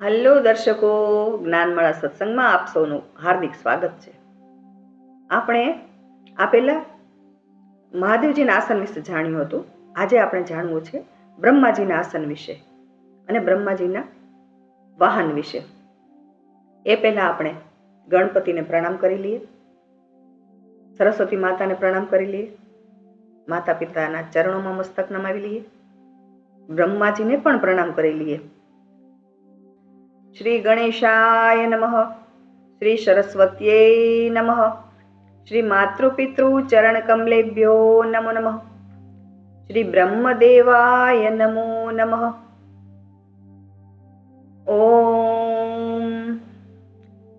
Hello દર્શકો, જ્ઞાનમાળા સત્સંગમાં આપ સૌનું હાર્દિક સ્વાગત છે. આપણે પહેલા મહાદેવજીના આસન વિશે જાણ્યું હતું. આજે આપણે જાણવું છે બ્રહ્માજીના આસન વિશે અને બ્રહ્માજીના વાહન વિશે. એ પહેલા આપણે ગણપતિને પ્રણામ કરી લઈએ, સરસ્વતી માતાને પ્રણામ કરી લઈએ, માતા પિતાના ચરણોમાં મસ્તક નમાવી લઈએ, બ્રહ્માજીને પણ પ્રણામ કરી લઈએ. શ્રી ગણેશાય નમઃ, શ્રી સરસ્વત્યે નમઃ, શ્રી માતૃપિતૃ ચરણ કમલેભ્યો નમો નમઃ, શ્રી બ્રહ્મદેવાય નમો નમઃ. ઓમ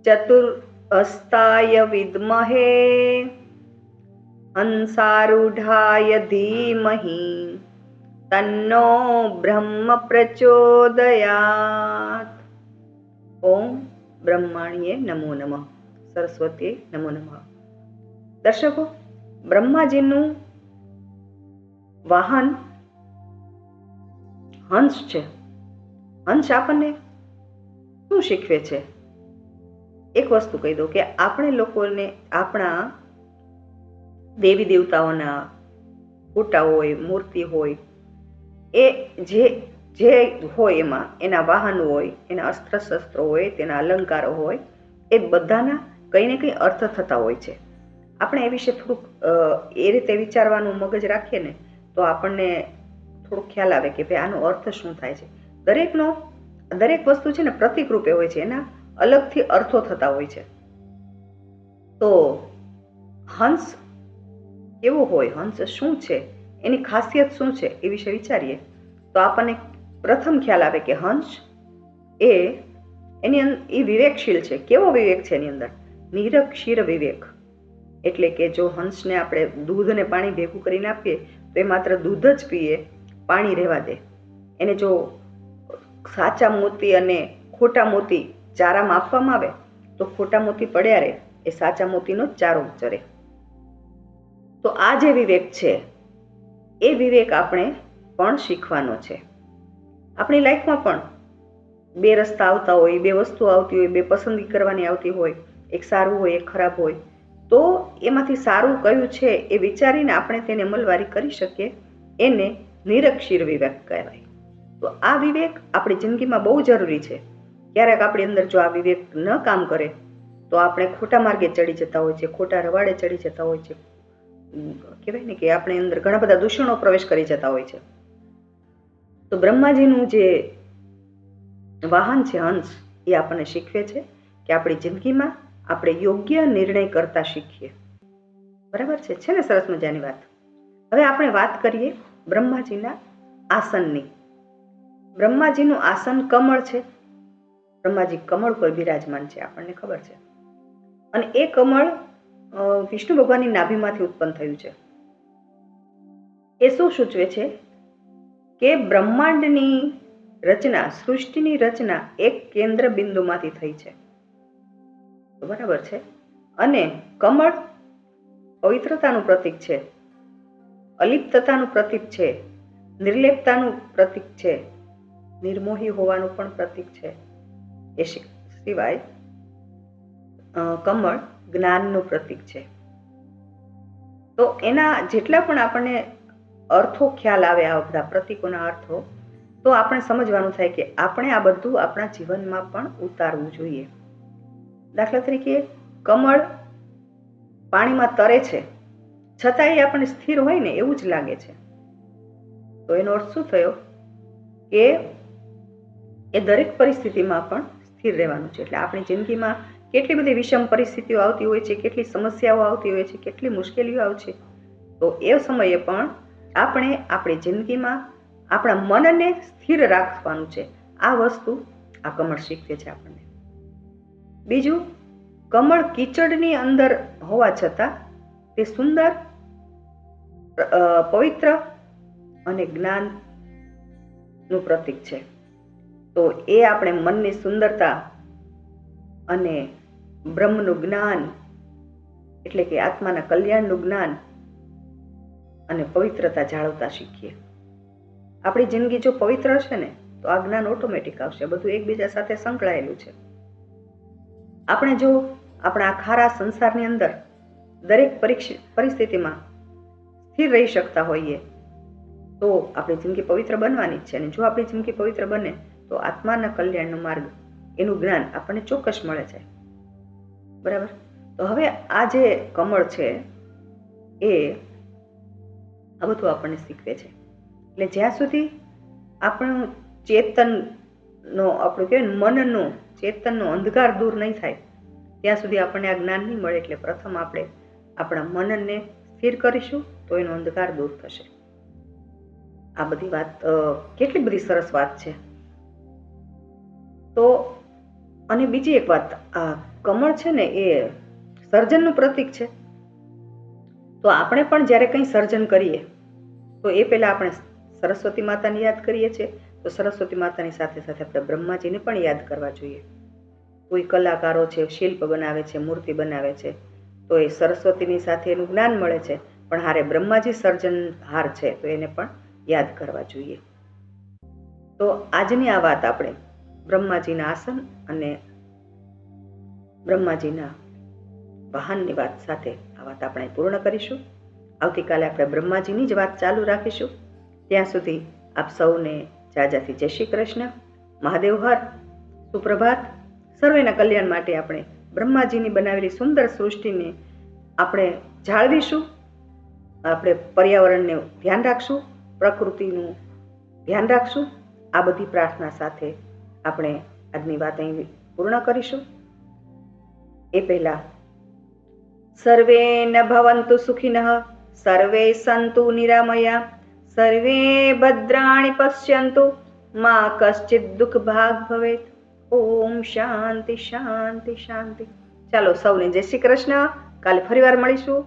ચતુર્હસ્તાય વિદ્મહે હંસારૂઢાય ધીમહિ તન્નો બ્રહ્મ પ્રચોદયાત. ઓમ બ્રહ્માણીએ નમો નમઃ, સરસ્વતી નમો નમઃ. દર્શકો, બ્રહ્માજીનું વાહન હંસ છે. હંસ આપણને શું શીખવે છે? એક વસ્તુ કહી દઉં કે આપણે લોકોને આપણા દેવી દેવતાઓના ફોટા હોય, મૂર્તિ હોય, એ જે હોય એમાં એના વાહનો હોય, એના અસ્ત્ર શસ્ત્રો હોય, તેના અલંકારો હોય, એ બધાના કંઈ ને કંઈ અર્થ થતા હોય છે. આપણે એ વિશે થોડુંક એ રીતે વિચારવાનું મગજ રાખીએ ને તો આપણને થોડુંક ખ્યાલ આવે કે ભાઈ આનો અર્થ શું થાય છે. દરેક વસ્તુ છે ને પ્રતિક રૂપે હોય છે, એના અલગથી અર્થો થતા હોય છે. તો હંસ કેવો હોય, હંસ શું છે, એની ખાસિયત શું છે, એ વિશે વિચારીએ તો આપણને પ્રથમ ખ્યાલ આવે કે હંસ એ વિવેકશીલ છે. કેવો વિવેક છે એની અંદર? નિરક્ષીર વિવેક. એટલે કે જો હંસને આપણે દૂધ અને પાણી ભેગું કરીને આપીએ તો એ માત્ર દૂધ જ પીએ, પાણી રહેવા દે. એને જો સાચા મોતી અને ખોટા મોતી ચારામાં આપવામાં આવે તો ખોટા મોતી પડ્યા રહે, એ સાચા મોતીનો ચારો ચરે. તો આ જે વિવેક છે એ વિવેક આપણે પણ શીખવાનો છે. આપણી લાઈફમાં પણ બે રસ્તા આવતા હોય, બે વસ્તુ આવતી હોય, બે પસંદગી કરવાની આવતી હોય, એક સારું હોય, એક ખરાબ હોય, તો એમાંથી સારું કયું છે એ વિચારીને આપણે તેને અમલવારી કરી શકીએ, એને નિરક્ષીર વિવેક કહેવાય. તો આ વિવેક આપણી જિંદગીમાં બહુ જરૂરી છે. ક્યારેક આપણી અંદર જો આ વિવેક ન કામ કરે તો આપણે ખોટા માર્ગે ચડી જતા હોય છે, ખોટા રવાડે ચડી જતા હોય છે. કહેવાય ને કે આપણે અંદર ઘણા બધા દૂષણો પ્રવેશ કરી જતા હોય છે. તો બ્રહ્માજીનું જે વાહન છે હંસ, એ આપણને શીખવે છે કે આપણી જિંદગીમાં આપણે યોગ્ય નિર્ણય કરતા શીખીએ. બરાબર છે ને? સરસ મજાની વાત. હવે આપણે વાત કરીએ બ્રહ્માજીના આસનની. બ્રહ્માજીનું આસન કમળ છે. બ્રહ્માજી કમળ પર બિરાજમાન છે, આપણને ખબર છે. અને એ કમળ વિષ્ણુ ભગવાનની નાભીમાંથી ઉત્પન્ન થયું છે. એ શું સૂચવે છે કે બ્રહ્માંડની રચના, સૃષ્ટિની રચના એક કેન્દ્ર બિંદુમાંથી થઈ છે. બરાબર છે. અને કમળ પવિત્રતાનું પ્રતીક છે, અલિપ્તતાનું પ્રતીક છે, નિર્લેપતાનું પ્રતીક છે, નિર્મોહી હોવાનું પણ પ્રતીક છે. એ સિવાય કમળ જ્ઞાનનું પ્રતીક છે. તો એના જેટલા પણ આપણને અર્થો ખ્યાલ આવે, આ બધા પ્રતીકોના અર્થો, તો આપણે સમજવાનું થાય કે આપણે આ બધું આપણા જીવનમાં પણ ઉતારવું જોઈએ. દાખલા તરીકે કમળ પાણીમાં તરે છે છતાં એ આપણને સ્થિર હોય ને એવું જ લાગે છે. તો એનો અર્થ શું થયો કે એ દરેક પરિસ્થિતિમાં પણ સ્થિર રહેવાનું છે. એટલે આપણી જિંદગીમાં કેટલી બધી વિષમ પરિસ્થિતિઓ આવતી હોય છે, કેટલી સમસ્યાઓ આવતી હોય છે, કેટલી મુશ્કેલીઓ આવે છે, તો એ સમયે પણ આપણે આપણી જિંદગીમાં આપણા મનને સ્થિર રાખવાનું છે. આ વસ્તુ આ કમળ શીખવે છે આપણને. બીજું, કમળ કીચડની અંદર હોવા છતાં તે સુંદર, પવિત્ર અને જ્ઞાનનું પ્રતીક છે. તો એ આપણે મનની સુંદરતા અને બ્રહ્મનું જ્ઞાન, એટલે કે આત્માના કલ્યાણનું જ્ઞાન અને પવિત્રતા જાળવતા શીખીએ. આપણી જિંદગી જો પવિત્ર હશે ને તો આ જ્ઞાન ઓટોમેટિક આવશે. બધું એકબીજા સાથે સંકળાયેલું છે. આપણે જો આપણા આ ખારા સંસારની અંદર દરેક પરિસ્થિતિમાં સ્થિર રહી શકતા હોઈએ તો આપણી જિંદગી પવિત્ર બનવાની જ છે. અને જો આપણી જિંદગી પવિત્ર બને તો આત્માના કલ્યાણનો માર્ગ, એનું જ્ઞાન આપણને ચોક્કસ મળે છે. બરાબર. તો હવે આ જે કમળ છે એ આ બધું આપણને શીખવે છે. એટલે જ્યાં સુધી આપણું ચેતનનો, આપણું કહેવાય મનનો ચેતનનો અંધકાર દૂર નહીં થાય ત્યાં સુધી આપણને આ જ્ઞાન નહીં મળે. એટલે પ્રથમ આપણે આપણા મનને સ્થિર કરીશું તો એનો અંધકાર દૂર થશે. આ બધી વાત કેટલી બધી સરસ વાત છે. તો અને બીજી એક વાત, આ કમળ છે ને એ સર્જનનું પ્રતીક છે. તો આપણે પણ જ્યારે કંઈ સર્જન કરીએ તો એ પહેલા આપણે સરસ્વતી માતાને યાદ કરીએ છીએ. તો સરસ્વતી માતાની સાથે સાથે આપણે બ્રહ્માજીને પણ યાદ કરવા જોઈએ. કોઈ કલાકારો છે, શિલ્પ બનાવે છે, મૂર્તિ બનાવે છે, તો એ સરસ્વતીની સાથે એનું જ્ઞાન મળે છે, પણ હારે બ્રહ્માજી સર્જનહાર છે તો એને પણ યાદ કરવા જોઈએ. તો આજની આ વાત આપણે બ્રહ્માજીના આસન અને બ્રહ્માજીના વાહનની વાત સાથે આ વાત આપણે પૂર્ણ કરીશું. આવતીકાલે આપણે બ્રહ્માજીની જ વાત ચાલુ રાખીશું. ત્યાં સુધી આપ સૌને જાજાથી જય શ્રી કૃષ્ણ, મહાદેવ હર, સુપ્રભાત. સર્વેના કલ્યાણ માટે આપણે બ્રહ્માજીની બનાવેલી સુંદર સૃષ્ટિને આપણે જાળવીશું. આપણે પર્યાવરણને ધ્યાન રાખશું, પ્રકૃતિનું ધ્યાન રાખશું. આ બધી પ્રાર્થના સાથે આપણે આજની વાત અહીં પૂર્ણ કરીશું. એ પહેલા સર્વે ન ભવંતુ સુખિનઃ, સર્વે સંતુ નિરામયા, સર્વે ભદ્રાણિ પશ્યંતુ, મા કશ્ચિત દુઃખ ભાગ ભવેત. ઓમ શાંતિ શાંતિ શાંતિ. ચાલો સૌને જય શ્રી કૃષ્ણ. કાલે ફરીવાર મળીશું.